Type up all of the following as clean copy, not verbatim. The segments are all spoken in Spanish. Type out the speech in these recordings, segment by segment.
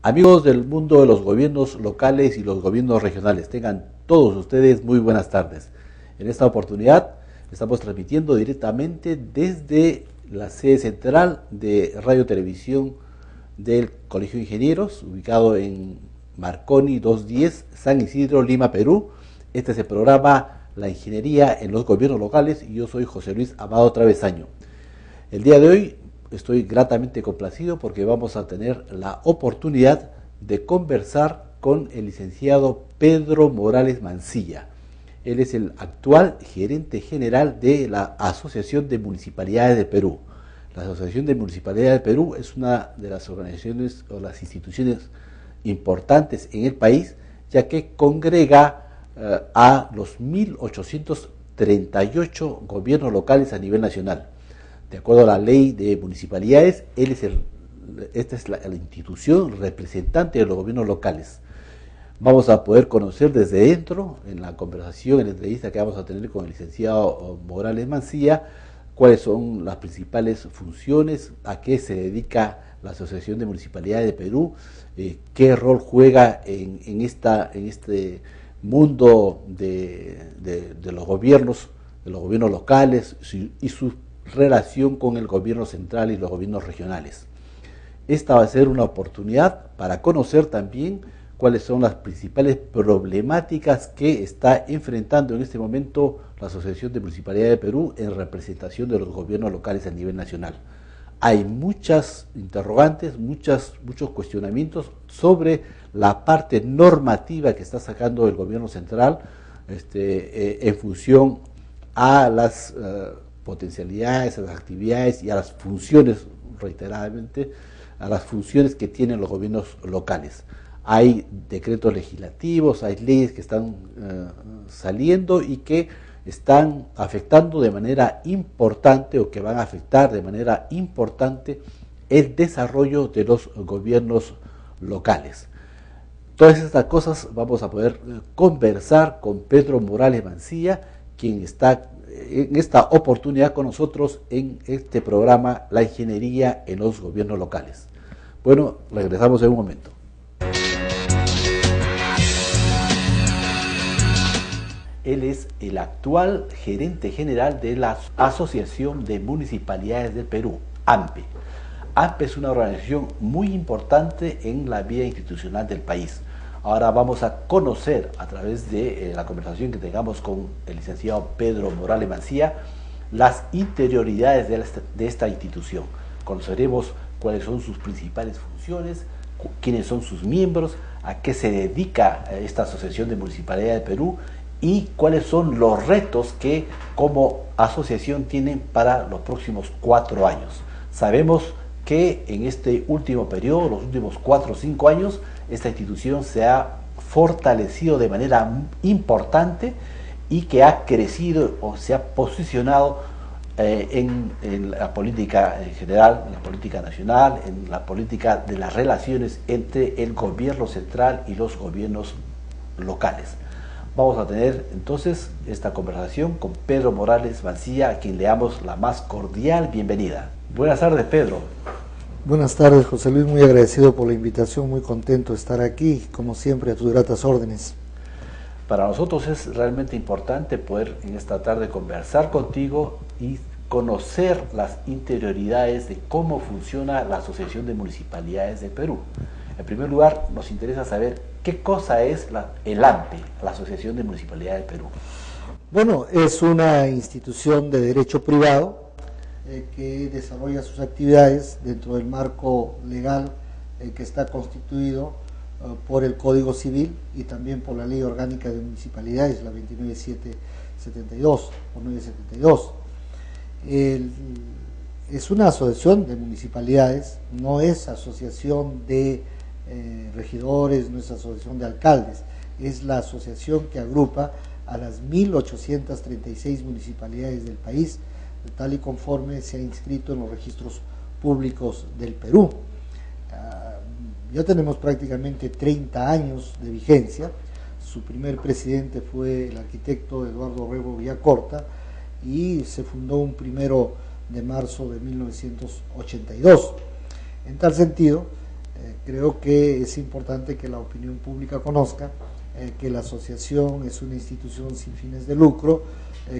Amigos del mundo de los gobiernos locales y los gobiernos regionales, tengan todos ustedes muy buenas tardes. En esta oportunidad estamos transmitiendo directamente desde la sede central de Radio Televisión del Colegio de Ingenieros, ubicado en Marconi 210, San Isidro, Lima, Perú. Este es el programa La Ingeniería en los Gobiernos Locales y yo soy José Luis Amado Travesaño. El día de hoy estoy gratamente complacido porque vamos a tener la oportunidad de conversar con el licenciado Pedro Morales Mancilla. Él es el actual gerente general de la Asociación de Municipalidades de Perú. La Asociación de Municipalidades de Perú es una de las organizaciones o las instituciones importantes en el país, ya que congrega a los 1.838 gobiernos locales a nivel nacional. De acuerdo a la ley de municipalidades, esta es la institución representante de los gobiernos locales. Vamos a poder conocer desde dentro, en la conversación, en la entrevista que vamos a tener con el licenciado Morales Mancilla, cuáles son las principales funciones, a qué se dedica la Asociación de Municipalidades de Perú, qué rol juega en este mundo de los gobiernos locales y su relación con el gobierno central y los gobiernos regionales. Esta va a ser una oportunidad para conocer también cuáles son las principales problemáticas que está enfrentando en este momento la Asociación de Municipalidades de Perú en representación de los gobiernos locales a nivel nacional. Hay muchas interrogantes, muchos cuestionamientos sobre la parte normativa que está sacando el gobierno central en función a las potencialidades, a las actividades y a las funciones, reiteradamente, a las funciones que tienen los gobiernos locales. Hay decretos legislativos, hay leyes que están saliendo y que están afectando de manera importante o que van a afectar de manera importante el desarrollo de los gobiernos locales. Todas estas cosas vamos a poder conversar con Pedro Morales Mancilla, quien está en esta oportunidad con nosotros en este programa La Ingeniería en los Gobiernos Locales. Bueno, regresamos en un momento. Él es el actual gerente general de la Asociación de Municipalidades del Perú, AMPE. AMPE es una organización muy importante en la vida institucional del país. Ahora vamos a conocer a través de la conversación que tengamos con el licenciado Pedro Morales Mancilla las interioridades de esta institución. Conoceremos cuáles son sus principales funciones, quiénes son sus miembros, a qué se dedica esta Asociación de Municipalidades de Perú y cuáles son los retos que como asociación tienen para los próximos 4 años. Sabemos que en este último periodo, los últimos 4 o 5 años, esta institución se ha fortalecido de manera importante y que ha crecido o se ha posicionado en la política en general, en la política nacional, en la política de las relaciones entre el gobierno central y los gobiernos locales. Vamos a tener entonces esta conversación con Pedro Morales Mancilla, a quien le damos la más cordial bienvenida. Buenas tardes, Pedro. Buenas tardes, José Luis, muy agradecido por la invitación, muy contento de estar aquí, como siempre, a tus gratas órdenes. Para nosotros es realmente importante poder en esta tarde conversar contigo y conocer las interioridades de cómo funciona la Asociación de Municipalidades del Perú. En primer lugar, nos interesa saber qué cosa es el AMPE, la Asociación de Municipalidades del Perú. Bueno, es una institución de derecho privado que desarrolla sus actividades dentro del marco legal que está constituido por el Código Civil y también por la Ley Orgánica de Municipalidades, la 29772 o 972. Es una asociación de municipalidades, no es asociación de regidores, no es asociación de alcaldes, es la asociación que agrupa a las 1.836 municipalidades del país, tal y conforme se ha inscrito en los registros públicos del Perú. Ya tenemos prácticamente 30 años de vigencia. Su primer presidente fue el arquitecto Eduardo Rebo Villacorta y se fundó un 1 de marzo de 1982. En tal sentido, Creo que es importante que la opinión pública conozca que la asociación es una institución sin fines de lucro,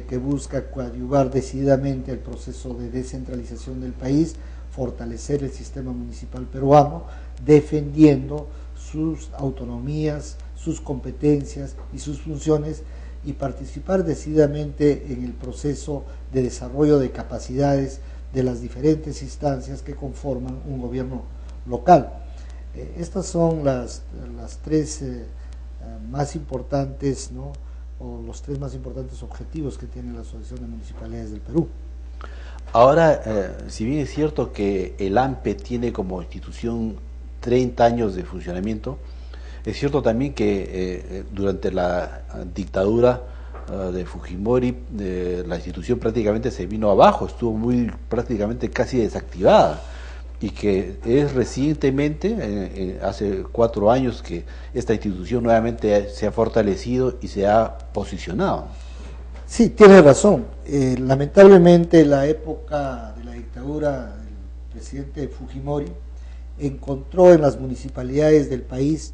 que busca coadyuvar decididamente el proceso de descentralización del país, fortalecer el sistema municipal peruano, defendiendo sus autonomías, sus competencias y sus funciones, y participar decididamente en el proceso de desarrollo de capacidades de las diferentes instancias que conforman un gobierno local. Estas son las tres más importantes, ¿no?, o los tres más importantes objetivos que tiene la Asociación de Municipalidades del Perú. Ahora, si bien es cierto que el AMPE tiene como institución 30 años de funcionamiento, es cierto también que durante la dictadura de Fujimori la institución prácticamente se vino abajo, estuvo prácticamente casi desactivada, y que es recientemente, hace 4 años, que esta institución nuevamente se ha fortalecido y se ha posicionado. Sí, tiene razón. Lamentablemente la época de la dictadura del presidente Fujimori encontró en las municipalidades del país,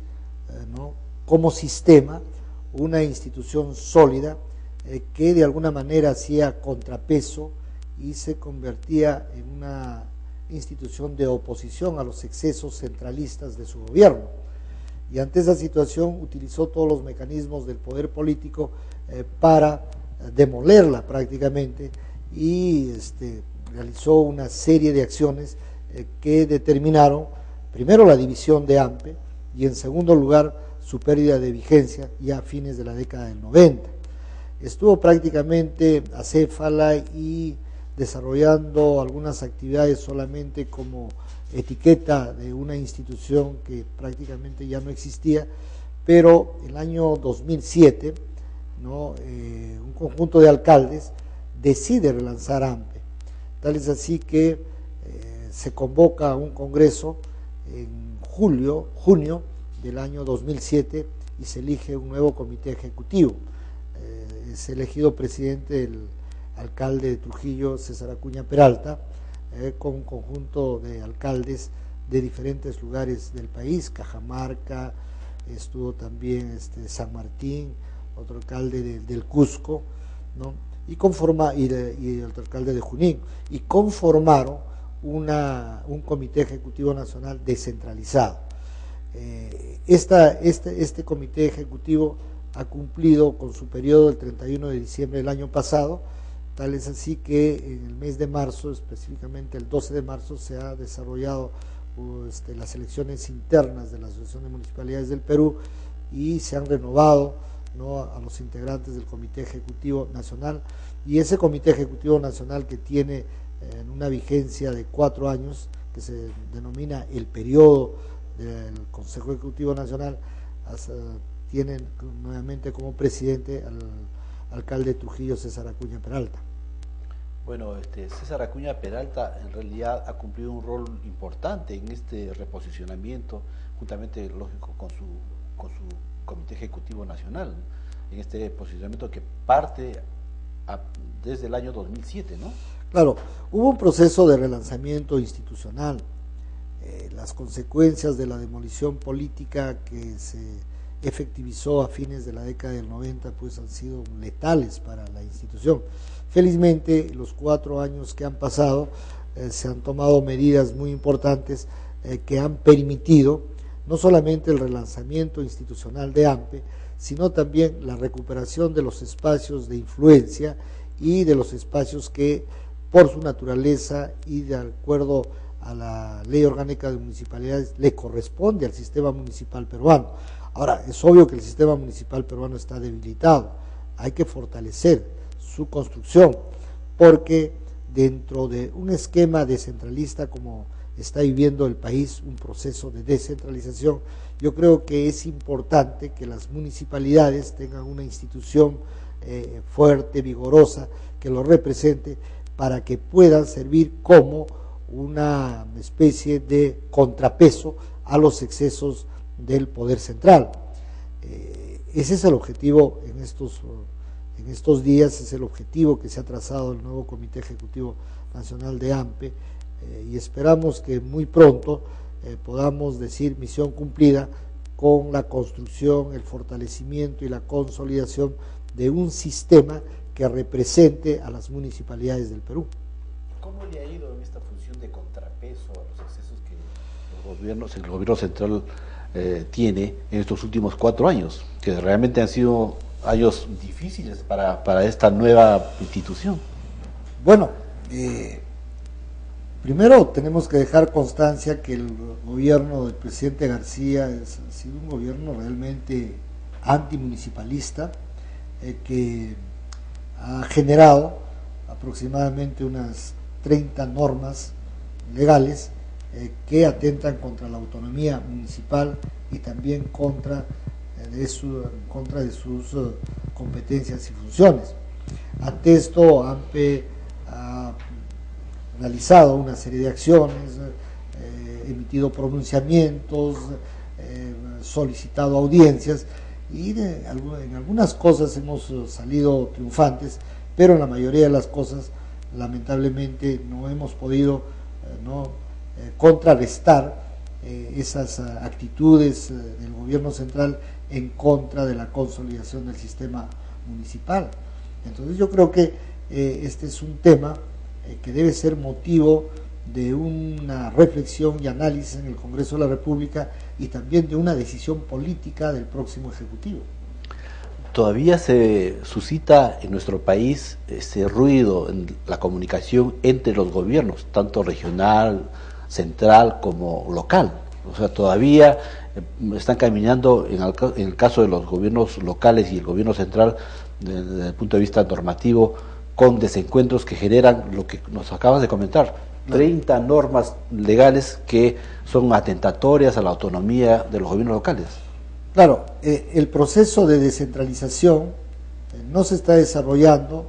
¿no?, como sistema, una institución sólida que de alguna manera hacía contrapeso y se convertía en una institución de oposición a los excesos centralistas de su gobierno. Y ante esa situación utilizó todos los mecanismos del poder político para demolerla prácticamente, y realizó una serie de acciones que determinaron primero la división de AMPE y en segundo lugar su pérdida de vigencia ya a fines de la década del 90. Estuvo prácticamente acéfala y desarrollando algunas actividades solamente como etiqueta de una institución que prácticamente ya no existía, pero el año 2007, ¿no?, un conjunto de alcaldes decide relanzar AMPE. Tal es así que se convoca a un congreso en junio del año 2007 y se elige un nuevo comité ejecutivo. Es elegido presidente el alcalde de Trujillo, César Acuña Peralta, con un conjunto de alcaldes de diferentes lugares del país, Cajamarca, estuvo también San Martín, otro alcalde del Cusco, ¿no?, y otro alcalde de Junín, y conformaron un comité ejecutivo nacional descentralizado. Este comité ejecutivo ha cumplido con su periodo del 31 de diciembre del año pasado, tal es así que en el mes de marzo, específicamente el 12 de marzo, se ha desarrollado las elecciones internas de la Asociación de Municipalidades del Perú y se han renovado, ¿no?, a los integrantes del Comité Ejecutivo Nacional, y ese Comité Ejecutivo Nacional, que tiene una vigencia de 4 años, que se denomina el periodo del Consejo Ejecutivo Nacional, tiene nuevamente como presidente al alcalde de Trujillo, César Acuña Peralta. Bueno, César Acuña Peralta en realidad ha cumplido un rol importante en este reposicionamiento, juntamente, lógico, con su Comité Ejecutivo Nacional, en este posicionamiento que parte desde el año 2007, ¿no? Claro, hubo un proceso de relanzamiento institucional. Las consecuencias de la demolición política que se efectivizó a fines de la década del 90 pues han sido letales para la institución. Felizmente, los 4 años que han pasado se han tomado medidas muy importantes que han permitido no solamente el relanzamiento institucional de AMPE, sino también la recuperación de los espacios de influencia y de los espacios que, por su naturaleza y de acuerdo a la Ley Orgánica de Municipalidades, le corresponde al sistema municipal peruano. Ahora, es obvio que el sistema municipal peruano está debilitado, hay que fortalecer su construcción, porque dentro de un esquema descentralista como está viviendo el país, un proceso de descentralización, yo creo que es importante que las municipalidades tengan una institución fuerte, vigorosa, que lo represente, para que puedan servir como una especie de contrapeso a los excesos del poder central. Ese es el objetivo en estos días, es el objetivo que se ha trazado el nuevo Comité Ejecutivo Nacional de AMPE, y esperamos que muy pronto podamos decir misión cumplida con la construcción, el fortalecimiento y la consolidación de un sistema que represente a las municipalidades del Perú. ¿Cómo le ha ido en esta función de contrapeso a los excesos que el gobierno central tiene en estos últimos 4 años, que realmente han sido años difíciles para esta nueva institución? Bueno, primero tenemos que dejar constancia que el gobierno del presidente García ha sido un gobierno realmente antimunicipalista, que ha generado aproximadamente unas 30 normas legales que atentan contra la autonomía municipal y también contra de sus competencias y funciones. Ante esto, AMPE ha realizado una serie de acciones, emitido pronunciamientos, solicitado audiencias, y en algunas cosas hemos salido triunfantes, pero en la mayoría de las cosas lamentablemente no hemos podido contrarrestar esas actitudes del gobierno central en contra de la consolidación del sistema municipal. Entonces yo creo que este es un tema que debe ser motivo de una reflexión y análisis en el Congreso de la República y también de una decisión política del próximo Ejecutivo. Todavía se suscita en nuestro país ese ruido en la comunicación entre los gobiernos, tanto regional, central como local. O sea, todavía están caminando, en el caso de los gobiernos locales y el gobierno central, desde el punto de vista normativo, con desencuentros que generan lo que nos acabas de comentar, 30 normas legales que son atentatorias a la autonomía de los gobiernos locales. Claro, el proceso de descentralización no se está desarrollando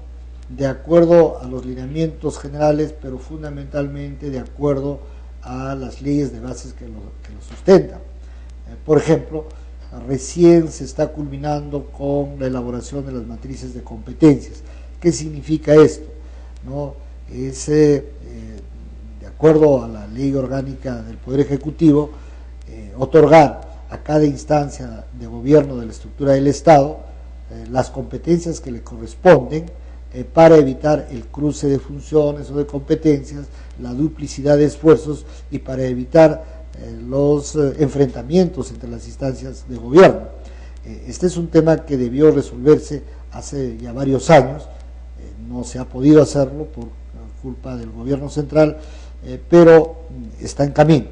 de acuerdo a los lineamientos generales, pero fundamentalmente de acuerdo a las leyes de bases que lo sustentan. Por ejemplo, recién se está culminando con la elaboración de las matrices de competencias. ¿Qué significa esto? Es, de acuerdo a la ley orgánica del Poder Ejecutivo, otorgar a cada instancia de gobierno de la estructura del Estado las competencias que le corresponden para evitar el cruce de funciones o de competencias, la duplicidad de esfuerzos y para evitar los enfrentamientos entre las instancias de gobierno. Este es un tema que debió resolverse hace ya varios años, no se ha podido hacerlo por culpa del gobierno central, pero está en camino.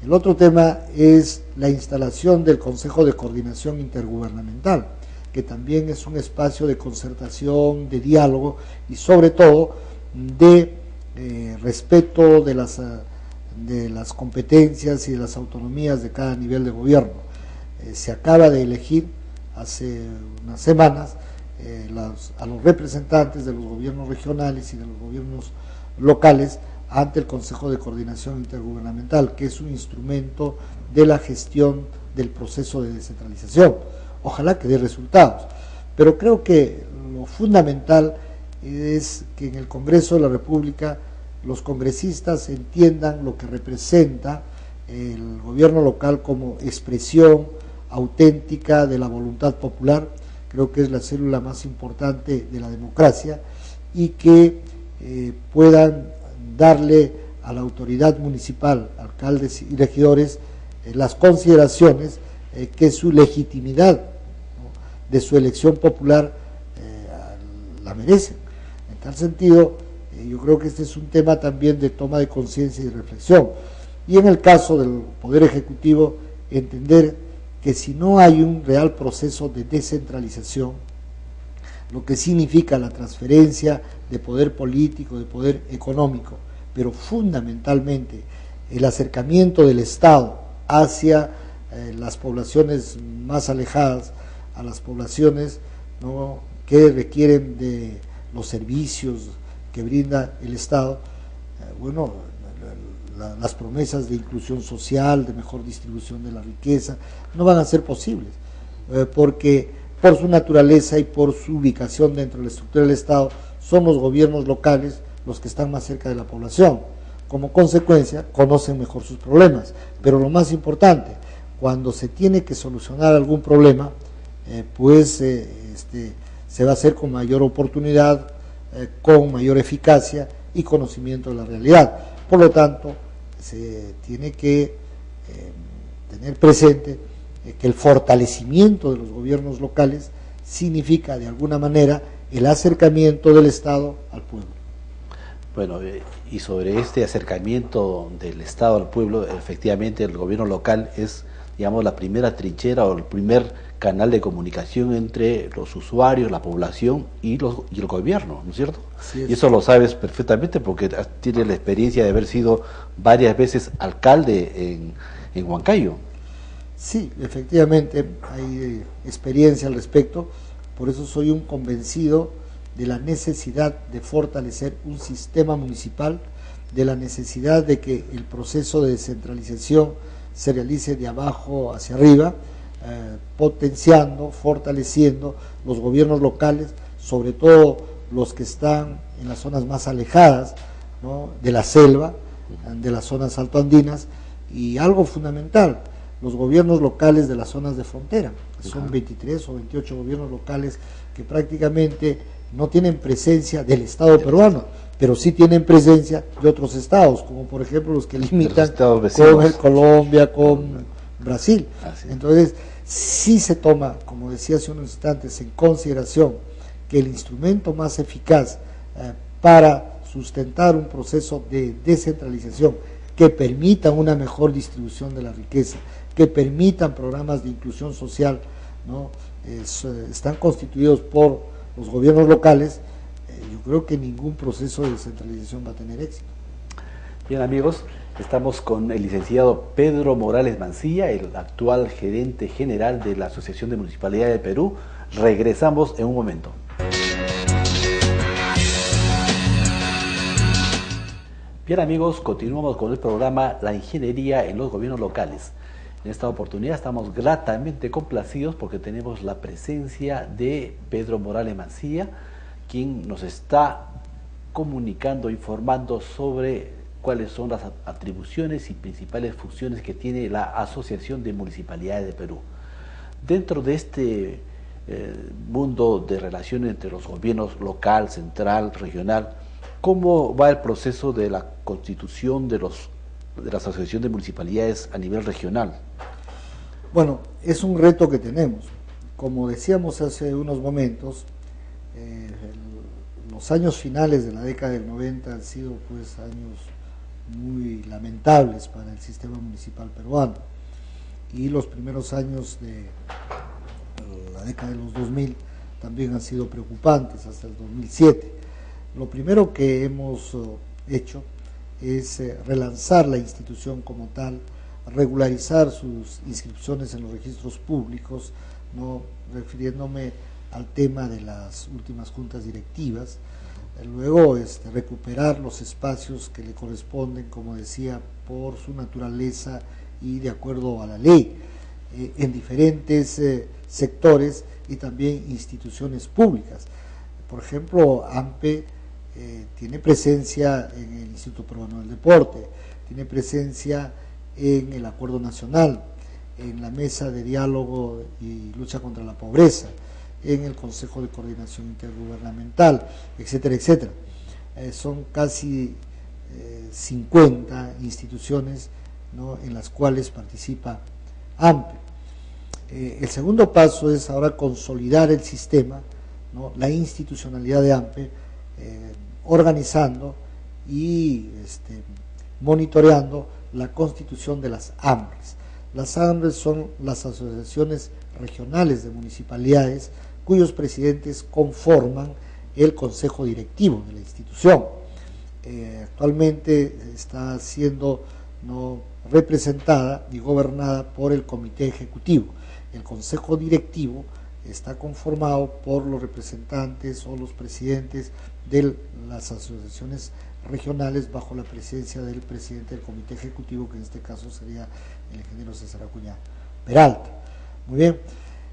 El otro tema es la instalación del Consejo de Coordinación Intergubernamental, que también es un espacio de concertación, de diálogo y sobre todo de respeto de las competencias y de las autonomías de cada nivel de gobierno. Se acaba de elegir hace unas semanas a los representantes de los gobiernos regionales y de los gobiernos locales ante el Consejo de Coordinación Intergubernamental, que es un instrumento de la gestión del proceso de descentralización. Ojalá que dé resultados, pero creo que lo fundamental es que en el Congreso de la República los congresistas entiendan lo que representa el gobierno local como expresión auténtica de la voluntad popular. Creo que es la célula más importante de la democracia, y que puedan darle a la autoridad municipal, alcaldes y regidores, las consideraciones que su legitimidad de su elección popular la merecen. En tal sentido, yo creo que este es un tema también de toma de conciencia y reflexión. Y en el caso del Poder Ejecutivo, entender que si no hay un real proceso de descentralización, lo que significa la transferencia de poder político, de poder económico, pero fundamentalmente el acercamiento del Estado hacia las poblaciones más alejadas, a las poblaciones que requieren de los servicios que brinda el Estado, las promesas de inclusión social, de mejor distribución de la riqueza, no van a ser posibles, porque por su naturaleza y por su ubicación dentro de la estructura del Estado, son los gobiernos locales los que están más cerca de la población. como consecuencia conocen mejor sus problemas. Pero lo más importante, cuando se tiene que solucionar algún problema, se va a hacer con mayor oportunidad, con mayor eficacia y conocimiento de la realidad. Por lo tanto, se tiene que tener presente que el fortalecimiento de los gobiernos locales significa de alguna manera el acercamiento del Estado al pueblo. Bueno, y sobre este acercamiento del Estado al pueblo, efectivamente el gobierno local es, digamos, la primera trinchera o el primer canal de comunicación entre los usuarios, la población y el gobierno, ¿no es cierto? Y eso lo sabes perfectamente porque tienes la experiencia de haber sido varias veces alcalde en Huancayo. Sí, efectivamente hay experiencia al respecto, por eso soy un convencido de la necesidad de fortalecer un sistema municipal, de la necesidad de que el proceso de descentralización se realice de abajo hacia arriba, potenciando, fortaleciendo los gobiernos locales, sobre todo los que están en las zonas más alejadas, ¿no?, de la selva, de las zonas altoandinas, y algo fundamental, los gobiernos locales de las zonas de frontera. Son 23 o 28 gobiernos locales que prácticamente no tienen presencia del Estado peruano, pero sí tienen presencia de otros estados, como por ejemplo los que limitan con Colombia, con Brasil. Entonces, sí se toma, como decía hace unos instantes, en consideración que el instrumento más eficaz para sustentar un proceso de descentralización que permita una mejor distribución de la riqueza, que permitan programas de inclusión social, ¿no?, están constituidos por los gobiernos locales. Yo creo que ningún proceso de descentralización va a tener éxito. Bien, amigos, estamos con el licenciado Pedro Morales Mancilla, el actual gerente general de la Asociación de Municipalidades de Perú. Regresamos en un momento. Bien, amigos, continuamos con el programa La Ingeniería en los Gobiernos Locales. En esta oportunidad estamos gratamente complacidos porque tenemos la presencia de Pedro Morales Mancilla, quien nos está comunicando, informando sobre cuáles son las atribuciones y principales funciones que tiene la Asociación de Municipalidades de Perú. Dentro de este mundo de relaciones entre los gobiernos local, central, regional, ¿cómo va el proceso de la constitución de la Asociación de Municipalidades a nivel regional? Bueno, es un reto que tenemos. Como decíamos hace unos momentos, los años finales de la década del 90 han sido pues años muy lamentables para el sistema municipal peruano, y los primeros años de la década de los 2000 también han sido preocupantes hasta el 2007. Lo primero que hemos hecho es relanzar la institución como tal, regularizar sus inscripciones en los registros públicos, no refiriéndome al tema de las últimas juntas directivas, luego recuperar los espacios que le corresponden, como decía, por su naturaleza y de acuerdo a la ley, en diferentes sectores y también instituciones públicas. Por ejemplo, AMPE tiene presencia en el Instituto Peruano del Deporte, tiene presencia en el Acuerdo Nacional, en la Mesa de Diálogo y Lucha contra la Pobreza, en el Consejo de Coordinación Intergubernamental, etcétera, etcétera. Son casi 50 instituciones, ¿no?, en las cuales participa AMPE. El segundo paso es ahora consolidar el sistema, ¿no?, la institucionalidad de AMPE, organizando y monitoreando la constitución de las AMRES. Las AMRES son las asociaciones regionales de municipalidades cuyos presidentes conforman el consejo directivo de la institución. Actualmente está siendo representada y gobernada por el comité ejecutivo. El consejo directivo está conformado por los representantes o los presidentes de las asociaciones regionales bajo la presidencia del presidente del comité ejecutivo, que en este caso sería el ingeniero César Acuña Peralta. Muy bien,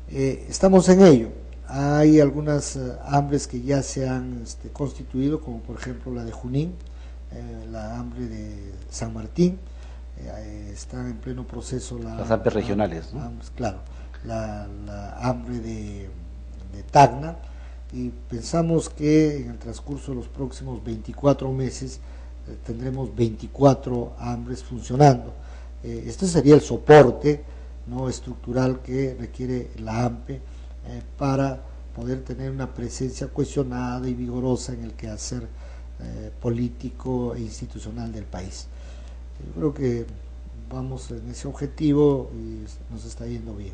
estamos en ello. Hay algunas AMRES que ya se han constituido, como por ejemplo la de Junín, la AMRE de San Martín, está en pleno proceso las AMPE regionales, ¿no? Claro, la AMRE de Tacna, y pensamos que en el transcurso de los próximos 24 meses tendremos 24 AMRES funcionando. Este sería el soporte, ¿no?, estructural que requiere la AMPE para poder tener una presencia cohesionada y vigorosa en el quehacer político e institucional del país. Yo creo que vamos en ese objetivo y nos está yendo bien.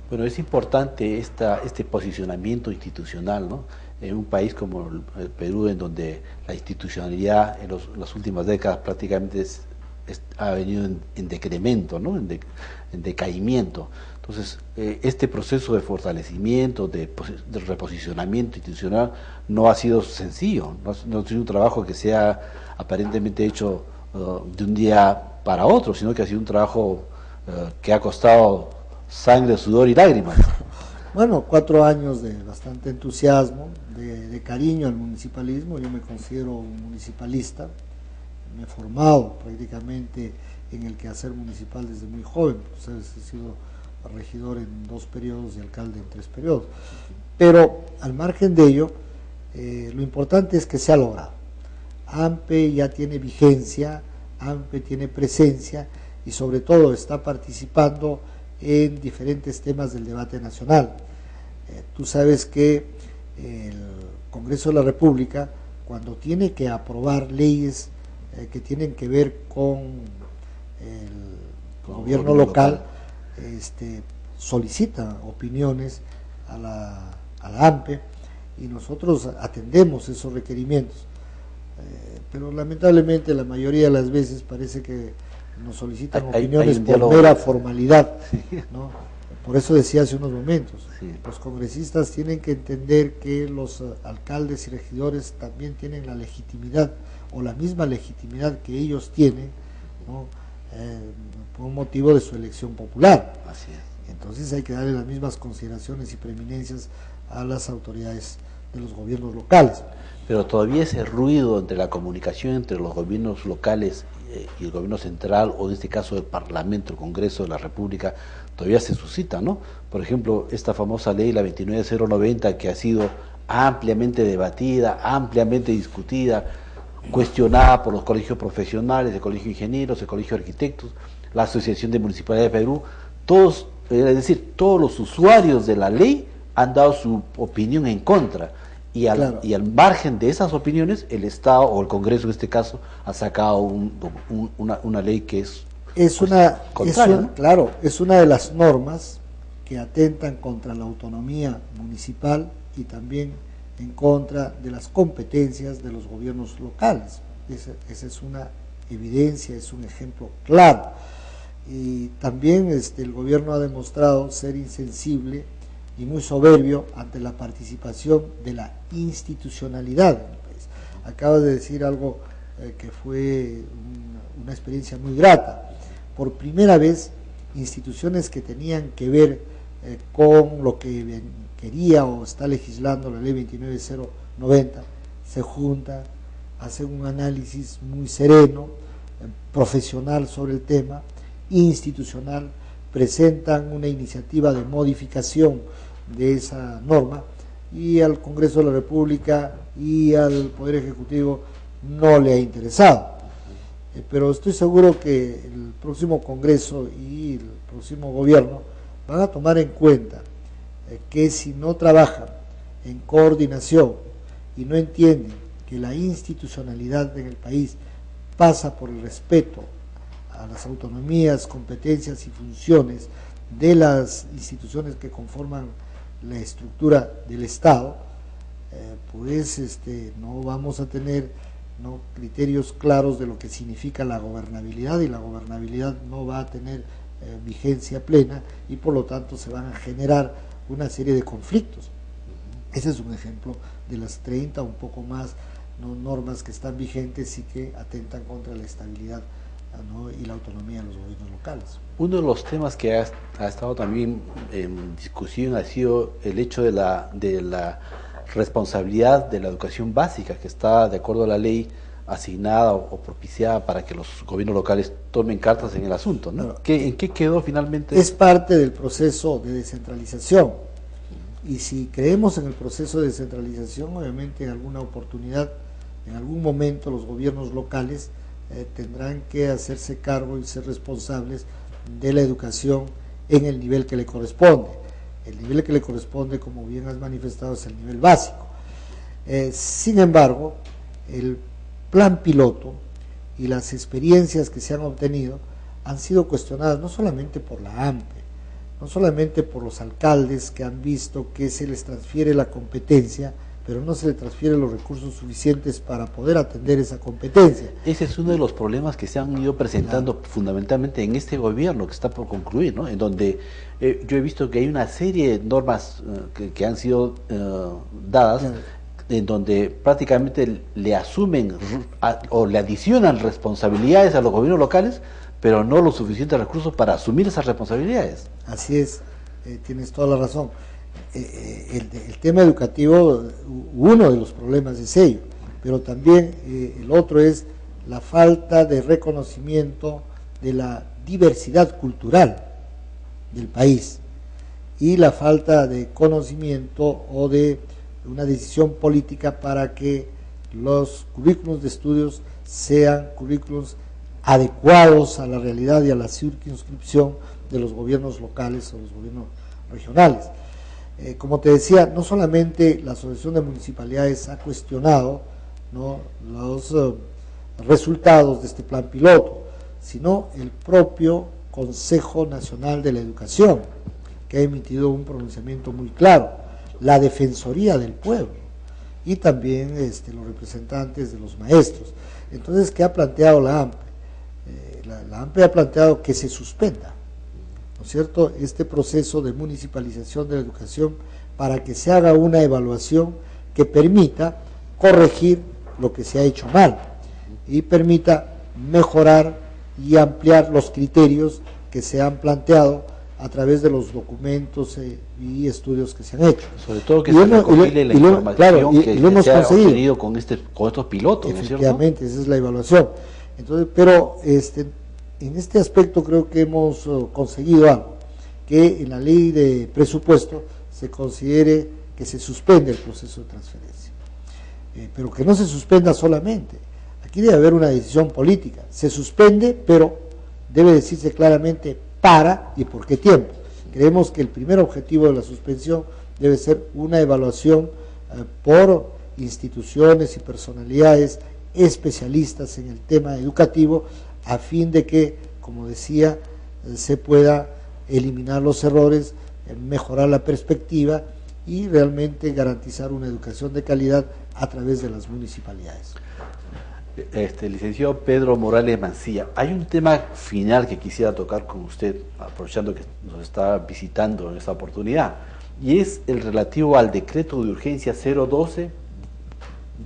Bueno, es importante este posicionamiento institucional, ¿no? En un país como el Perú, en donde la institucionalidad en las últimas décadas prácticamente ha venido en decremento, ¿no? En decaimiento. Entonces, este proceso de fortalecimiento, de reposicionamiento institucional no ha sido sencillo, no ha sido un trabajo que se ha aparentemente hecho de un día para otro, sino que ha sido un trabajo que ha costado sangre, sudor y lágrimas. Bueno, 4 años de bastante entusiasmo, de cariño al municipalismo. Yo me considero un municipalista, me he formado prácticamente en el quehacer municipal desde muy joven. Tú sabes, he sido regidor en 2 periodos y alcalde en 3 periodos. Pero al margen de ello, lo importante es que se ha logrado. AMPE ya tiene vigencia, AMPE tiene presencia y sobre todo está participando en diferentes temas del debate nacional. Tú sabes que el Congreso de la República, cuando tiene que aprobar leyes que tienen que ver con el gobierno local, solicita opiniones a la AMPE y nosotros atendemos esos requerimientos. Pero lamentablemente la mayoría de las veces parece que nos solicitan opiniones por mera formalidad, ¿no? Por eso decía hace unos momentos, sí, los congresistas tienen que entender que los alcaldes y regidores también tienen la legitimidad o la misma legitimidad que ellos tienen, ¿no?, por un motivo de su elección popular. Así es. Entonces hay que darle las mismas consideraciones y preeminencias a las autoridades de los gobiernos locales. Pero todavía ese ruido entre la comunicación entre los gobiernos locales y el gobierno central, o en este caso el Parlamento, el Congreso de la República, todavía se suscita, ¿no? Por ejemplo, esta famosa ley, la 29090, que ha sido ampliamente debatida, ampliamente discutida, cuestionada por los colegios profesionales, el Colegio de Ingenieros, el Colegio de Arquitectos, la Asociación de Municipalidades de Perú, todos, es decir, todos los usuarios de la ley han dado su opinión en contra. Y al margen de esas opiniones, el Estado, o el Congreso en este caso, ha sacado una ley que es contraria, ¿no? Claro, es una de las normas que atentan contra la autonomía municipal y también en contra de las competencias de los gobiernos locales. Esa es una evidencia, es un ejemplo claro. Y también el gobierno ha demostrado ser insensible y muy soberbio ante la participación de la institucionalidad en el país. Acabas de decir algo que fue una experiencia muy grata. Por primera vez, instituciones que tenían que ver con lo que quería o está legislando la ley 29090 se juntan, hacen un análisis muy sereno, profesional sobre el tema, institucional, presentan una iniciativa de modificación de esa norma y al Congreso de la República y al Poder Ejecutivo no le ha interesado. Pero estoy seguro que el próximo Congreso y el próximo gobierno van a tomar en cuenta que si no trabajan en coordinación y no entienden que la institucionalidad en el país pasa por el respeto a las autonomías, competencias y funciones de las instituciones que conforman la estructura del Estado, pues no vamos a tener criterios claros de lo que significa la gobernabilidad, y la gobernabilidad no va a tener vigencia plena y por lo tanto se van a generar una serie de conflictos. Ese es un ejemplo de las 30 un poco más normas que están vigentes y que atentan contra la estabilidad, ¿no?, y la autonomía de los gobiernos locales. Uno de los temas que ha estado también en discusión ha sido el hecho de la responsabilidad de la educación básica, que está, de acuerdo a la ley, asignada o propiciada para que los gobiernos locales tomen cartas en el asunto, ¿no? Claro. ¿En qué quedó finalmente? Es parte del proceso de descentralización. Y si creemos en el proceso de descentralización, obviamente en alguna oportunidad, en algún momento los gobiernos locales tendrán que hacerse cargo y ser responsables de la educación en el nivel que le corresponde. El nivel que le corresponde, como bien has manifestado, es el nivel básico. Sin embargo, el plan piloto y las experiencias que se han obtenido han sido cuestionadas no solamente por la AMPE, no solamente por los alcaldes que han visto que se les transfiere la competencia, pero no se les transfieren los recursos suficientes para poder atender esa competencia. Ese es uno de los problemas que se han ido presentando fundamentalmente en este gobierno que está por concluir, ¿no? En donde yo he visto que hay una serie de normas que han sido dadas, en donde prácticamente le asumen o le adicionan responsabilidades a los gobiernos locales, pero no los suficientes recursos para asumir esas responsabilidades. Así es, tienes toda la razón. El tema educativo, uno de los problemas es ello, pero también el otro es la falta de reconocimiento de la diversidad cultural del país y la falta de conocimiento o de una decisión política para que los currículos de estudios sean currículos adecuados a la realidad y a la circunscripción de los gobiernos locales o los gobiernos regionales. Como te decía, no solamente la Asociación de Municipalidades ha cuestionado, ¿no?, los resultados de este plan piloto, sino el propio Consejo Nacional de la Educación, que ha emitido un pronunciamiento muy claro, la Defensoría del Pueblo y también los representantes de los maestros. Entonces, ¿qué ha planteado la AMPE? La AMPE ha planteado que se suspenda, ¿no es cierto?, este proceso de municipalización de la educación para que se haga una evaluación que permita corregir lo que se ha hecho mal y permita mejorar y ampliar los criterios que se han planteado a través de los documentos y estudios que se han hecho. Sobre todo que se recopile la información que se ha obtenido con estos pilotos, ¿no es cierto? Efectivamente, esa es la evaluación. Entonces, pero en este aspecto creo que hemos conseguido algo, que en la ley de presupuesto se considere que se suspende el proceso de transferencia, pero que no se suspenda solamente. Aquí debe haber una decisión política. Se suspende, pero debe decirse claramente para y por qué tiempo. Creemos que el primer objetivo de la suspensión debe ser una evaluación por instituciones y personalidades especialistas en el tema educativo, a fin de que, como decía, se pueda eliminar los errores, mejorar la perspectiva y realmente garantizar una educación de calidad a través de las municipalidades. Licenciado Pedro Morales Mancilla, hay un tema final que quisiera tocar con usted, aprovechando que nos está visitando en esta oportunidad, y es el relativo al decreto de urgencia 012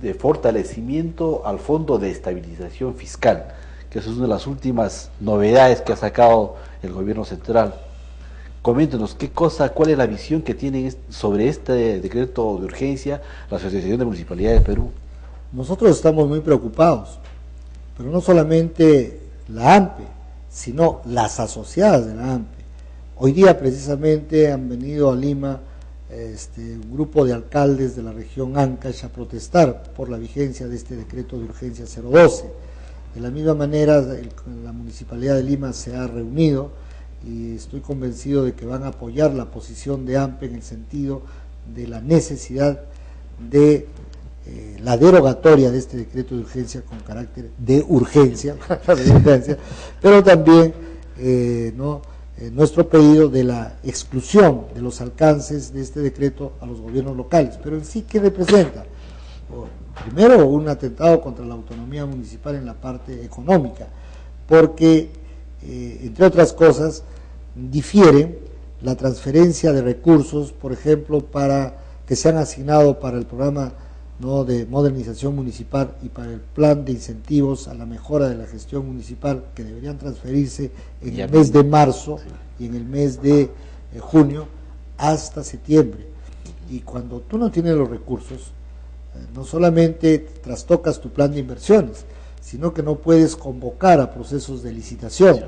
de fortalecimiento al Fondo de Estabilización Fiscal, que es una de las últimas novedades que ha sacado el gobierno central. Coméntenos cuál es la visión que tienen sobre este decreto de urgencia la Asociación de Municipalidades de Perú. Nosotros estamos muy preocupados, pero no solamente la AMPE, sino las asociadas de la AMPE. Hoy día precisamente han venido a Lima un grupo de alcaldes de la región Ancash a protestar por la vigencia de este decreto de urgencia 012. De la misma manera, la Municipalidad de Lima se ha reunido y estoy convencido de que van a apoyar la posición de AMPE en el sentido de la necesidad de la derogatoria de este decreto de urgencia con carácter de urgencia, pero también nuestro pedido de la exclusión de los alcances de este decreto a los gobiernos locales. Pero en sí, ¿qué representa? Primero, un atentado contra la autonomía municipal en la parte económica, porque, entre otras cosas, difiere la transferencia de recursos, por ejemplo, que se han asignado para el programa de modernización municipal y para el plan de incentivos a la mejora de la gestión municipal, que deberían transferirse en el mes de marzo y en el mes de junio hasta septiembre. Y cuando tú no tienes los recursos, no solamente trastocas tu plan de inversiones, sino que no puedes convocar a procesos de licitación.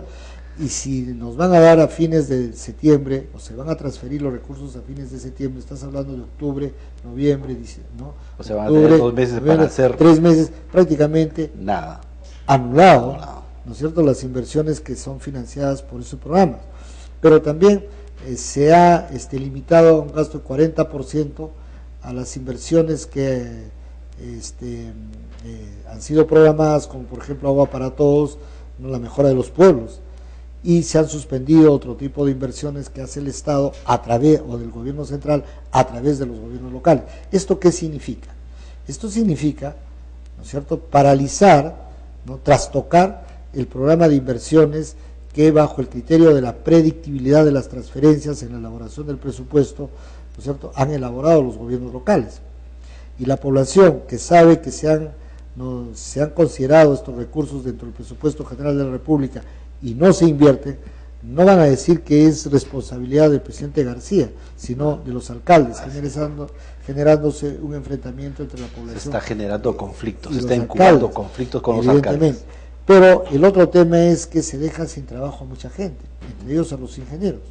Y si nos van a dar a fines de septiembre, o se van a transferir los recursos a fines de septiembre, estás hablando de octubre, noviembre, ¿no? O sea, van a tener 2 meses para hacer 3 meses, prácticamente nada. Anulado, ¿no es cierto?, las inversiones que son financiadas por esos programas. Pero también se ha limitado a un gasto de 40% a las inversiones que han sido programadas, como por ejemplo Agua para Todos, ¿no?, la mejora de los pueblos, y se han suspendido otro tipo de inversiones que hace el Estado a través, o del gobierno central, a través de los gobiernos locales. ¿Esto qué significa? Esto significa, ¿no es cierto?, paralizar, ¿no?, trastocar el programa de inversiones que, bajo el criterio de la predictibilidad de las transferencias en la elaboración del presupuesto, ¿no es cierto?, han elaborado los gobiernos locales. Y la población que sabe que se han considerado estos recursos dentro del presupuesto general de la República y no se invierten, no van a decir que es responsabilidad del presidente García, sino de los alcaldes, generándose un enfrentamiento entre la población. Se está generando conflictos, se está incubando conflictos con los alcaldes. Pero el otro tema es que se deja sin trabajo a mucha gente, entre ellos a los ingenieros,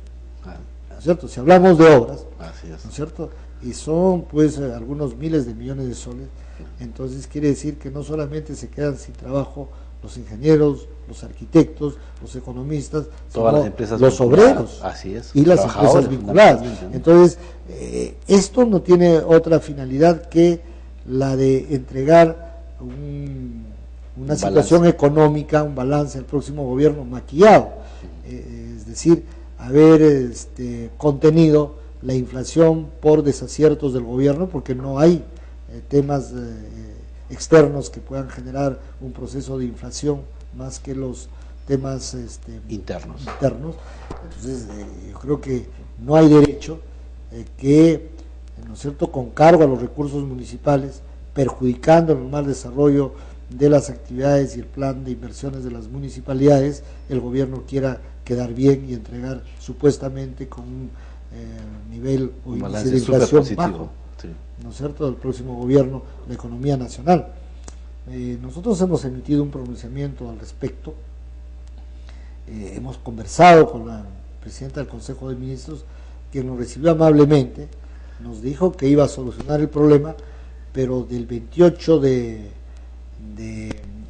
¿no es cierto? Si hablamos de obras, ¿no es cierto?, y son pues algunos miles de millones de soles, entonces quiere decir que no solamente se quedan sin trabajo los ingenieros, los arquitectos, los economistas, todas las empresas los obreros, así es, y las empresas vinculadas. Entonces, esto no tiene otra finalidad que la de entregar una situación económica, un balance al próximo gobierno maquillado, es decir, haber contenido la inflación por desaciertos del gobierno, porque no hay temas externos que puedan generar un proceso de inflación más que los temas internos. Entonces, yo creo que no hay derecho que, ¿no es cierto?, con cargo a los recursos municipales, perjudicando el normal desarrollo de las actividades y el plan de inversiones de las municipalidades, el gobierno quiera quedar bien y entregar supuestamente con un nivel o índice de inflación bajo, ¿no es cierto?, del próximo gobierno, la economía nacional. Nosotros hemos emitido un pronunciamiento al respecto, hemos conversado con la presidenta del Consejo de Ministros, quien nos recibió amablemente, nos dijo que iba a solucionar el problema, pero del 28 de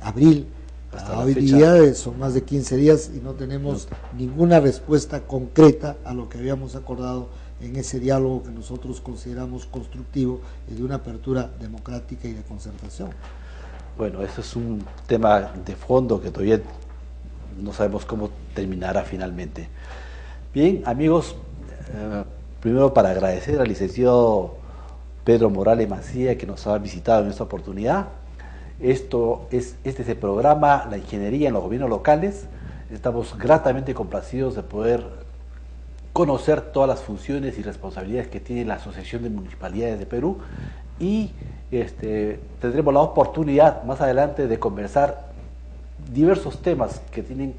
abril hasta hoy día son más de 15 días y no tenemos ninguna respuesta concreta a lo que habíamos acordado en ese diálogo que nosotros consideramos constructivo y de una apertura democrática y de concertación. Bueno, eso es un tema de fondo que todavía no sabemos cómo terminará finalmente. Bien, amigos, primero para agradecer al licenciado Pedro Morales Macía, que nos ha visitado en esta oportunidad. Este es el programa La Ingeniería en los Gobiernos Locales. Estamos gratamente complacidos de poder conocer todas las funciones y responsabilidades que tiene la Asociación de Municipalidades de Perú, y tendremos la oportunidad más adelante de conversar diversos temas que tienen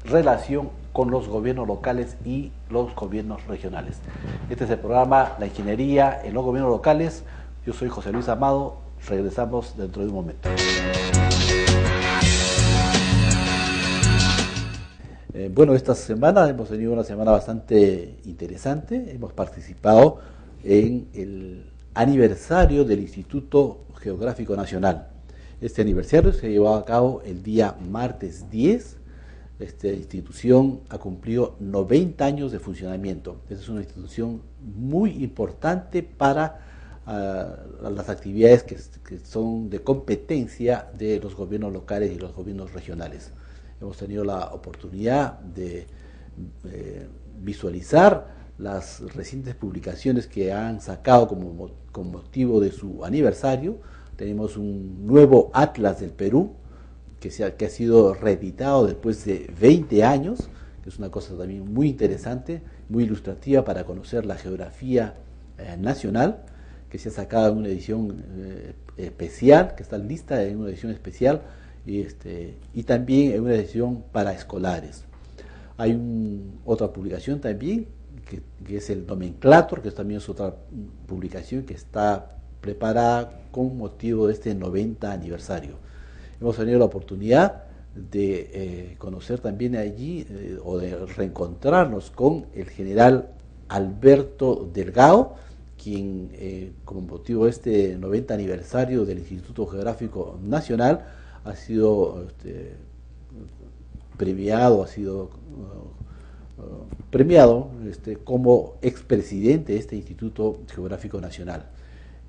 relación con los gobiernos locales y los gobiernos regionales. Este es el programa La Ingeniería en los Gobiernos Locales. Yo soy José Luis Amado. Regresamos dentro de un momento. Bueno, esta semana hemos tenido una semana bastante interesante. Hemos participado en el aniversario del Instituto Geográfico Nacional. Este aniversario se llevó a cabo el día martes 10. Esta institución ha cumplido 90 años de funcionamiento. Esta es una institución muy importante para las actividades que son de competencia de los gobiernos locales y los gobiernos regionales. Hemos tenido la oportunidad de visualizar las recientes publicaciones que han sacado con motivo de su aniversario. Tenemos un nuevo Atlas del Perú que ha sido reeditado después de 20 años, que es una cosa también muy interesante, muy ilustrativa para conocer la geografía nacional, que se ha sacado en una edición especial, que está lista en una edición especial, y también en una edición para escolares. Hay otra publicación también, que es el Nomenclator, que también es otra publicación que está preparada con motivo de este 90 aniversario. Hemos tenido la oportunidad de conocer también allí o de reencontrarnos con el general Alberto Delgado, quien con motivo de este 90 aniversario del Instituto Geográfico Nacional ha sido premiado como expresidente de este Instituto Geográfico Nacional.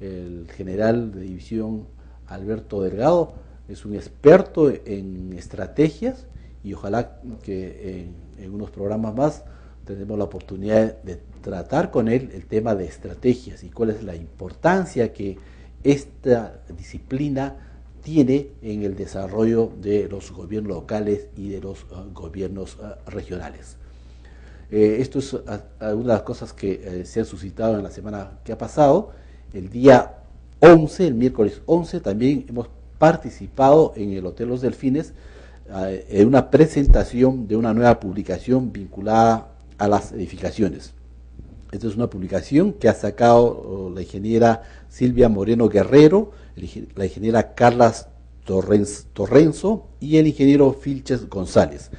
El general de división Alberto Delgado es un experto en estrategias y ojalá que en unos programas más tendremos la oportunidad de tratar con él el tema de estrategias y cuál es la importancia que esta disciplina tiene en el desarrollo de los gobiernos locales y de los gobiernos regionales. Esto es una de las cosas que se han suscitado en la semana que ha pasado. El día 11, el miércoles 11, también hemos participado en el Hotel Los Delfines en una presentación de una nueva publicación vinculada a las edificaciones. Esta es una publicación que ha sacado la ingeniera Silvia Moreno Guerrero, la ingeniera Carla Torrenzo y el ingeniero Filches González.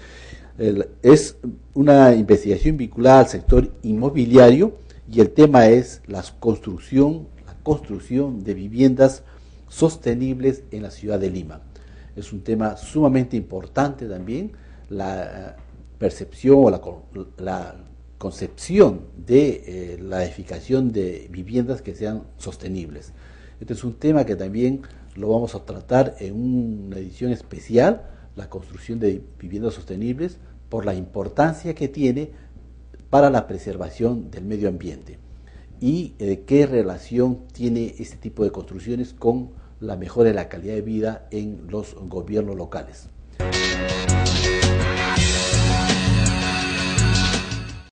Es una investigación vinculada al sector inmobiliario y el tema es la construcción de viviendas sostenibles en la ciudad de Lima. Es un tema sumamente importante también, la percepción o la concepción de la edificación de viviendas que sean sostenibles. Este es un tema que también lo vamos a tratar en una edición especial, la construcción de viviendas sostenibles, por la importancia que tiene para la preservación del medio ambiente y qué relación tiene este tipo de construcciones con la mejora de la calidad de vida en los gobiernos locales.